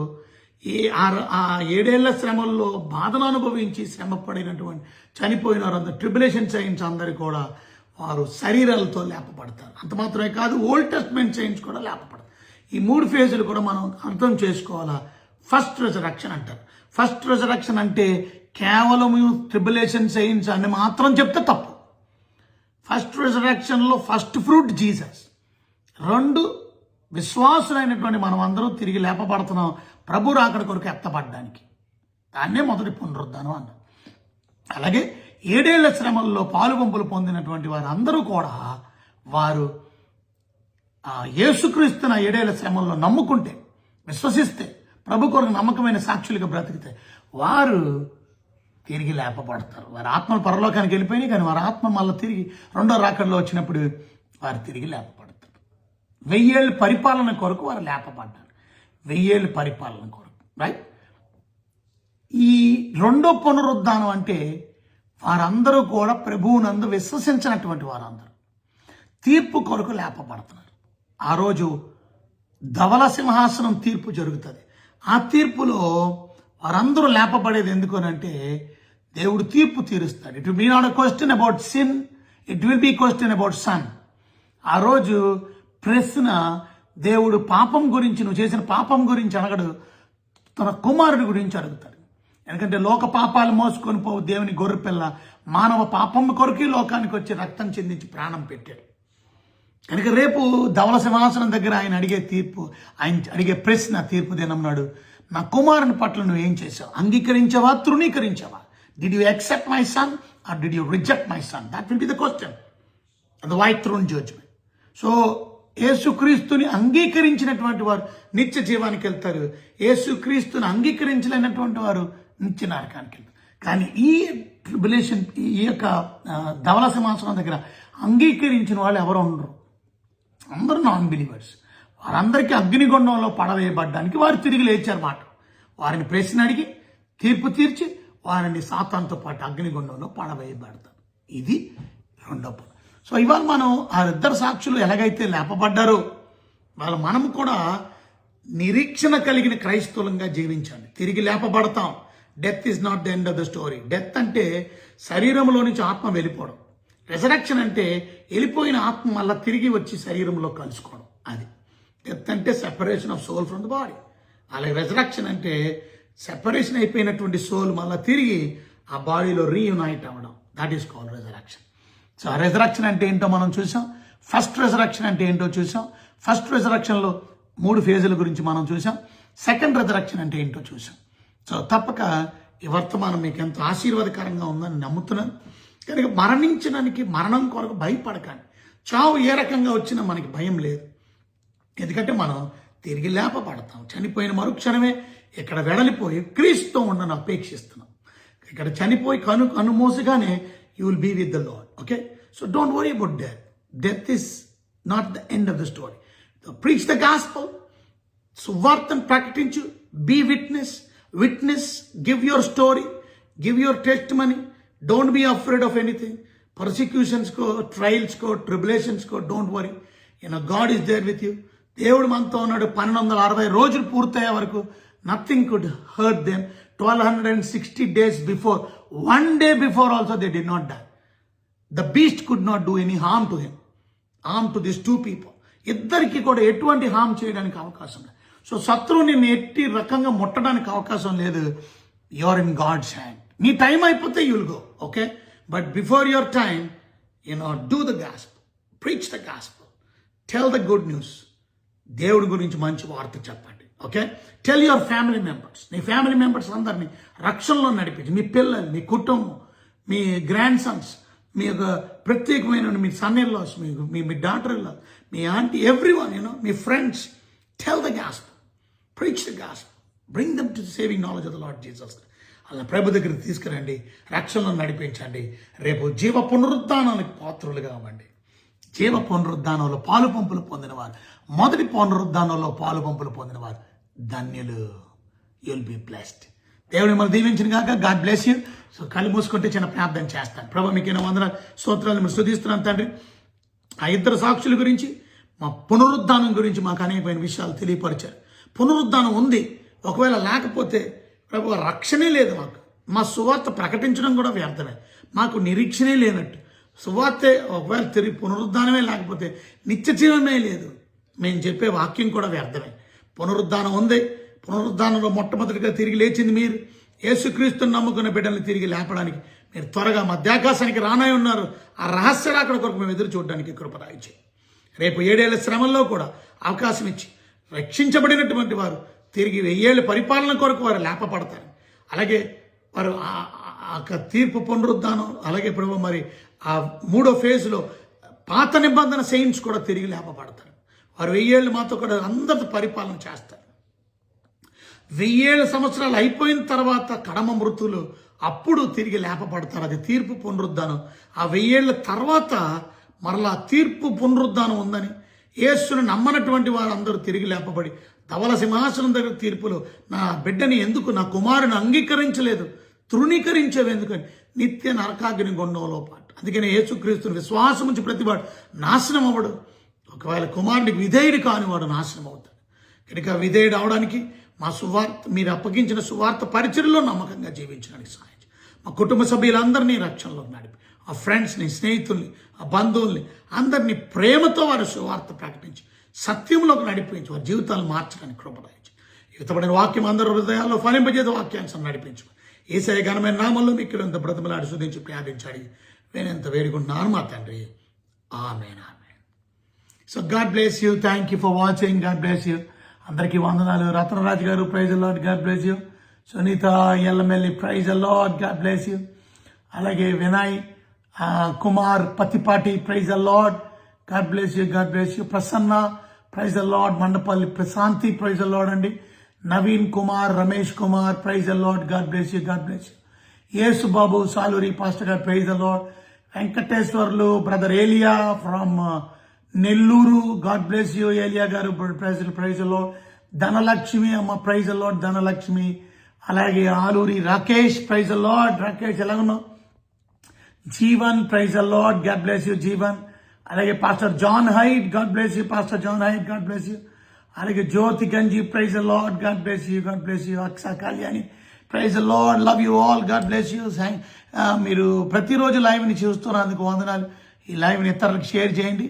ఆ 7 ఏళ్ల శ్రమల్లో బాధను అనుభవించి శ్రమ పడినటువంటి చనిపోయిన వారందరూ, ట్రిబులేషన్ సైన్స్ అందరూ కూడా వారు శరీరాలతో లేపబడతారు. అంత మాత్రమే కాదు, ఓల్డ్ టెస్ట్మెంట్ సైన్స్ కూడా లేపబడతారు. ఈ 3 ఫేజులు కూడా మనం అర్థం చేసుకోవాలా. ఫస్ట్ రెజరక్షన్ అంటారు. ఫస్ట్ రెజరక్షన్ అంటే కేవలం ట్రిబులేషన్ సైన్స్ అని మాత్రం చెప్తే తప్పు. ఫస్ట్ రెజరక్షన్లో ఫస్ట్ ఫ్రూట్ జీసస్. 2 విశ్వాసులైనటువంటి మనం అందరం తిరిగి లేపబడుతున్నాం ప్రభు రాకడ కొరకు ఎత్తబడ్డానికి. దాన్నే మొదటి పునరుద్ధానం అన్నారు. అలాగే 7 ఏళ్ల శ్రమల్లో పాలుగొంపులు పొందినటువంటి వారు అందరూ కూడా వారు యేసుక్రీస్తున్న 7 ఏళ్ల శ్రమల్లో నమ్ముకుంటే, విశ్వసిస్తే, ప్రభు కొరకు నమ్మకమైన సాక్షులుగా బ్రతికితే వారు తిరిగి లేపబడతారు. వారి ఆత్మలు పరలోకానికి వెళ్ళిపోయినాయి, కానీ వారి ఆత్మ మళ్ళీ తిరిగి 2వ రాకడలో వచ్చినప్పుడు వారు తిరిగి లేపబడతారు. 1000 ఏళ్ళ పరిపాలన కొరకు వారు లేపబడ్డారు. 1000 ఏళ్ళ పరిపాలన కొరకు. రైట్. ఈ 2వ పునరుద్ధానం అంటే వారందరూ కూడా ప్రభువునందు విశ్వసించినటువంటి వారందరూ తీర్పు కొరకు లేపబడుతున్నారు. ఆ రోజు ధవల సింహాసనం తీర్పు జరుగుతుంది. ఆ తీర్పులో వారందరూ లేపబడేది ఎందుకనంటే దేవుడు తీర్పు తీరుస్తాడు. It will be not a question about sin, it will be question about son. ఆ రోజు ప్రశ్న దేవుడు పాపం గురించి, నువ్వు చేసిన పాపం గురించి అడగడు, తన కుమారుడి గురించి అడుగుతాడు. ఎందుకంటే లోక పాపాలు మోసుకొని పోవు దేవుని గొర్రెపిల్ల మానవ పాపం కొరకు లోకానికి వచ్చి రక్తం చెందించి ప్రాణం పెట్టాడు. కనుక రేపు ధవల సింహాసనం దగ్గర ఆయన అడిగే తీర్పు, ఆయన అడిగే ప్రశ్న తీర్పు దినం నాడు, నా కుమారుని పట్ల నువ్వు ఏం చేసావు? అంగీకరించావా, తృణీకరించావా? Did you accept my son or did you reject my son? That will be the question of the white throne judgement. So యేసుక్రీస్తుని అంగీకరించినటువంటి వారు నిత్య జీవానికి వెళ్తారు. యేసుక్రీస్తుని అంగీకరించలేనటువంటి వారు నిత్య నరకానికి వెళ్తారు. కానీ ఈ ట్రిబులేషన్, ఈ యొక్క ధవల సింహాసనం దగ్గర అంగీకరించిన వాళ్ళు ఎవరు ఉండరు. అందరూ నాన్ బిలీవర్స్. వారందరికీ అగ్నిగుండంలో పడవేయబడ్డానికి వారు తిరిగి లేచారన్నమాట. వారిని ప్రశ్న అడిగి తీర్పు తీర్చి వారిని సాతానుతో పాటు అగ్నిగుండంలో పడవేయబడతారు. ఇది 2వ పని. సో ఇవాళ మనం ఆ 2 సాక్షులు ఎలాగైతే లేపబడ్డారో మనం కూడా నిరీక్షణ కలిగిన క్రైస్తవులంగా జీవించాలి. తిరిగి లేపబడతాం. Death is not the end of the story. Death అంటే శరీరంలో నుంచి ఆత్మ వెళ్ళిపోవడం. రెజరక్షన్ అంటే వెళ్ళిపోయిన ఆత్మ మళ్ళీ తిరిగి వచ్చి శరీరంలో కలుసుకోవడం. అది డెత్ అంటే separation of soul from the body. అలాగే రెజరక్షన్ అంటే సెపరేషన్ అయిపోయినటువంటి సోల్ మళ్ళీ తిరిగి ఆ బాడీలో రీయునైట్ అవ్వడం. That is called resurrection. So ఆ రెజరక్షన్ అంటే ఏంటో మనం చూసాం. ఫస్ట్ రెజరక్షన్ అంటే ఏంటో చూసాం. ఫస్ట్ రెజరక్షన్లో 3 ఫేజుల గురించి మనం చూసాం. సెకండ్ రెజరక్షన్ అంటే ఏంటో చూసాం. సో తప్పక ఈ వర్తమానం మీకు ఎంతో ఆశీర్వాదకరంగా ఉందని నమ్ముతున్నాను. కనుక మరణించడానికి, మరణం కొరకు భయపడకండి. చావు ఏ రకంగా వచ్చినా మనకి భయం లేదు. ఎందుకంటే మనం తిరిగి లేపబడతాం. చనిపోయిన మరుక్షణమే ఇక్కడ వెడలిపోయి క్రీస్తుతో ఉండని అపేక్షిస్తున్నాం. ఇక్కడ చనిపోయి కనుమూసగానే you will be with the Lord. Okay. So don't worry about death. Death is not the end of the story. Preach the gospel. సువార్తను ప్రకటించు. Be witness, give your story, give your testimony. Don't be afraid of anything. Persecutions ko, trials ko, tribulations ko, don't worry. God is there with you. దేవుడు మనతో ఉన్నాడు. 1260 రోజులు పూర్తయ్యే వరకు nothing could hurt them. 1260 days before, one day before also they did not die. The beast could not do any harm to him. Harm to these 2 people. ఇద్దరికి కూడా ఎటువంటి హామ్ చేయడానికి అవకాశం లేదు. సో శత్రువుని ఎట్టి రకంగా ముట్టడానికి అవకాశం లేదు. You are in God's hand. నీ టైం అయిపోతే you will go. Okay. But before your time do the gospel, preach the gospel, tell the good news. దేవుడి గురించి మంచి వార్త చెప్పండి. Okay, tell your family members, నీ ఫ్యామిలీ మెంబర్స్ అందరినీ రక్షణలో నడిపించి, మీ పిల్లలు, మీ కుటుంబం, మీ గ్రాండ్ సన్స్, మీ యొక్క ప్రత్యేకమైన మీ సన్ ఇన్ లాస్, మీ డాటర్ ఇన్ లా, మీ ఆంటీ, ఎవ్రీవన్, మీ friends, tell the gospel, preach the gospel, bring them to the saving knowledge of the Lord Jesus. అలా ప్రభు దగ్గరికి తీసుకురండి, రక్షణలో నడిపించండి. రేపు జీవ పునరుద్ధానానికి పాత్రులుగా అవ్వండి. జీవ పునరుద్ధానంలో పాలు పంపులు పొందినవారు, మొదటి పునరుద్ధానంలో పాలు పంపులు పొందినవారు ధన్యులు. You'll be blessed. దేవుడు మిమ్మల్ని దీవించిన కాక. God bless you. సో కళ్ళు మూసుకుంటే చిన్న ప్రార్థన చేస్తాను. ప్రభు మీకు ఎన్నో వందల స్తోత్రాలు మీరు స్తుతిస్తున్నాను తండ్రి. ఆ ఇద్దరు సాక్షుల గురించి, మా పునరుద్ధానం గురించి మాకు అనేకమైన విషయాలు తెలియపరిచారు. పునరుద్ధానం ఉంది, ఒకవేళ లేకపోతే ప్రభు రక్షణే లేదు. మా సువార్త ప్రకటించడం కూడా వ్యర్థమే, మాకు నిరీక్షణే లేనట్టు. సువార్తే ఒకవేళ తిరిగి పునరుద్ధానమే లేకపోతే నిత్య జీవమే లేదు. మేము చెప్పే వాక్యం కూడా వ్యర్థమే. పునరుద్ధానం ఉంది. పునరుద్ధానంలో మొట్టమొదటిగా తిరిగి లేచింది మీరు. యేసుక్రీస్తుని నమ్ముకున్న బిడ్డల్ని తిరిగి లేపడానికి మీరు త్వరగా మధ్యాకాశానికి రానై ఉన్నారు. ఆ రహస్య రాకడ కొరకు మేము ఎదురు చూడడానికి కృప దయచేయండి. రేపు 7 ఏళ్ల శ్రమల్లో కూడా అవకాశం ఇచ్చి రక్షించబడినటువంటి వారు తిరిగి 1000 ఏళ్ళ పరిపాలన కొరకు వారు లేపపడతారు. అలాగే వారు తీర్పు పునరుద్ధానం, అలాగే ప్రభు మరి ఆ 3వ ఫేజ్లో పాత నిబంధన సెయింట్స్ కూడా తిరిగి లేపబడతారు. వారు 1000 ఏళ్ళు మాతో కూడా అందరితో పరిపాలన చేస్తారు. 1000 సంవత్సరాలు అయిపోయిన తర్వాత కడమ మృతులు అప్పుడు తిరిగి లేపబడతారు. అది తీర్పు పునరుద్ధానం. ఆ 1000 ఏళ్ళ తర్వాత మరలా తీర్పు పునరుద్ధానం ఉందని, యేసును నమ్మనటువంటి వారందరూ తిరిగి లేపబడి ధవల సింహాసనం దగ్గర తీర్పులో నా బిడ్డని ఎందుకు, నా కుమారుని అంగీకరించలేదు, తృణీకరించేవెందుకని నిత్య నరకాగ్ని గుండంలో పాటు. అందుకని యేసుక్రీస్తుని విశ్వాసం ఉంచి ప్రతివాడు నాశనం అవ్వడు. ఒకవేళ కుమారుడికి విధేయుడు కానివాడు నాశనం అవుతాడు. కనుక విధేయుడు అవడానికి మా సువార్త, మీరు అప్పగించిన సువార్త పరిచర్యలో నమ్మకంగా జీవించడానికి సహాయం. మా కుటుంబ సభ్యులందరినీ రక్షణలో నడిపి, ఆ ఫ్రెండ్స్ని, స్నేహితుల్ని, ఆ బంధువుల్ని అందరినీ ప్రేమతో వారి సువార్త ప్రకటించి సత్యంలోకి నడిపించి వారి జీవితాలు మార్చడానికి కృప దయచేయండి. యువతపడిన వాక్యం అందరూ హృదయాల్లో ఫలింపజేత వాక్యాన్ని నడిపించు. యేసయ్య ఘనమైన నామంలో మీకు ఇంత బ్రతిమలాడి శుద్ధించి ప్రార్థించాడు. నేనెంత వేడుకుంటున్నాను మా తండ్రి. Amen, amen. So God bless you. Thank you for watching. God bless you. అందరికీ వందనాలు. Ratnaraju garu, praise the lord. God bless you. Sunitha Ellamelli, praise the lord. God bless you. అలాగే Vinay Kumar Patipati, praise the lord. God bless you. God bless you. Prasanna, praise the lord. Mandapalli Prashanthi, praise the lord అండి. Naveen Kumar, Ramesh Kumar, praise the lord. God bless you. God bless you. Yesu Babu Saluri pastor garu, praise the lord. Venkateswarlu brother Eliya from Nellore, God bless you Eliya garu, praise the lord. Dhanalakshmi అమ్మ, praise the lord Dhanalakshmi. అలాగే Aluri Rakesh, praise the lord. Rakesh ఎలా ఉన్నావు? Jeevan, praise the lord. God bless you Jeevan. అలాగే pastor John Hite, God bless you pastor John Hite. God bless you. అలాగే Jyothi Ganji, praise the lord. God bless you. God bless you. Aksa Kalyani, praise the lord. Love you all. God bless you. మీరు ప్రతిరోజు లైవ్ని చూస్తున్నందుకు వందనాలు. ఈ లైవ్ని ఇతరులకు share చేయండి,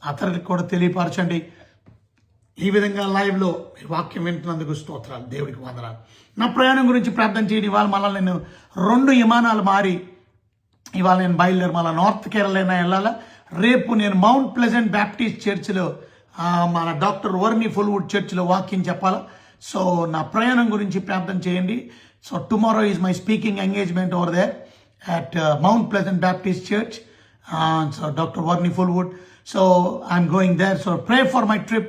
అతరులకు కూడా తెలియపరచండి. ఈ విధంగా లైవ్లో మీరు వాక్యం వింటున్నందుకు స్తోత్రాలు. దేవుడికి వందనాలు. నా ప్రయాణం గురించి ప్రార్థన చేయండి. ఇవాళ మళ్ళీ నేను 2 విమానాలు మారి ఇవాళ నేను బయలుదేరి మళ్ళీ నార్త్ కేరళైనా వెళ్ళాలా. రేపు నేను మౌంట్ ప్లెజెంట్ బ్యాప్టిస్ట్ చర్చిలో, మన డాక్టర్ వర్ని ఫుల్వుడ్ చర్చిలో వాక్యం చెప్పాలా. సో నా ప్రయాణం గురించి ప్రార్థన చేయండి. So tomorrow is my speaking engagement over there at Mount Pleasant Baptist Church. So Dr. Warni Fullwood. So I'm going there. So pray for my trip.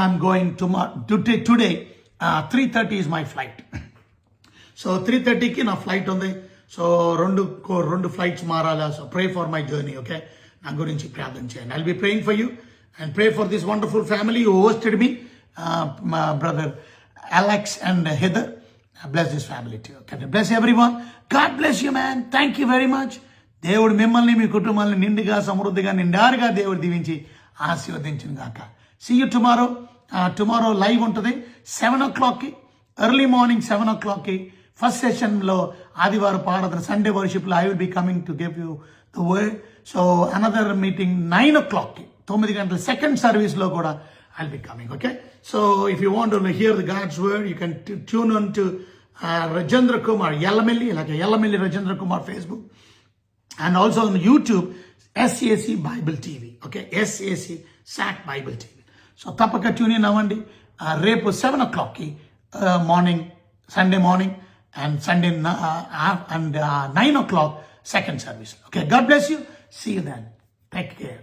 I'm going today. 3:30 is my flight. So 3:30 ki na flight undi. So rendu flights marala. So pray for my journey, okay? Na gurinchi ప్రార్థన చేయండి. I'll be praying for you and pray for this wonderful family who hosted me, my brother Alex and Heather. Bless this family too. Okay? Bless everyone. God bless you, man. Thank you very much. దేవుడు మిమ్మల్ని, మీ కుటుంబాన్ని నిండుగా, సమృద్ధిగా, నిండారుగా దేవుడు దీవించి ఆశీర్వదించును గాక. See you tomorrow. Tomorrow live ఉంటుంది 7 o'clock, early morning 7 o'clock. First సెషన్లో ఆదివారం ఆరాధన, Sunday వర్షిప్లో I will be coming to give you the word. So another meeting 9 o'clock, 9 గంటల సెకండ్ సర్వీస్లో కూడా I'll be coming, okay? So if you want to hear the God's word, you can tune on to Rajendra Kumar Yellamelli, like Yellamelli Rajendra Kumar Facebook, and also on YouTube, SAC Bible TV, okay? SAC Bible TV. So tapaka tune in avandi. రేపు 7 o'clockకి morning Sunday morning and Sunday and 9 o'clock second service. Okay, God bless you. See you then. Take care.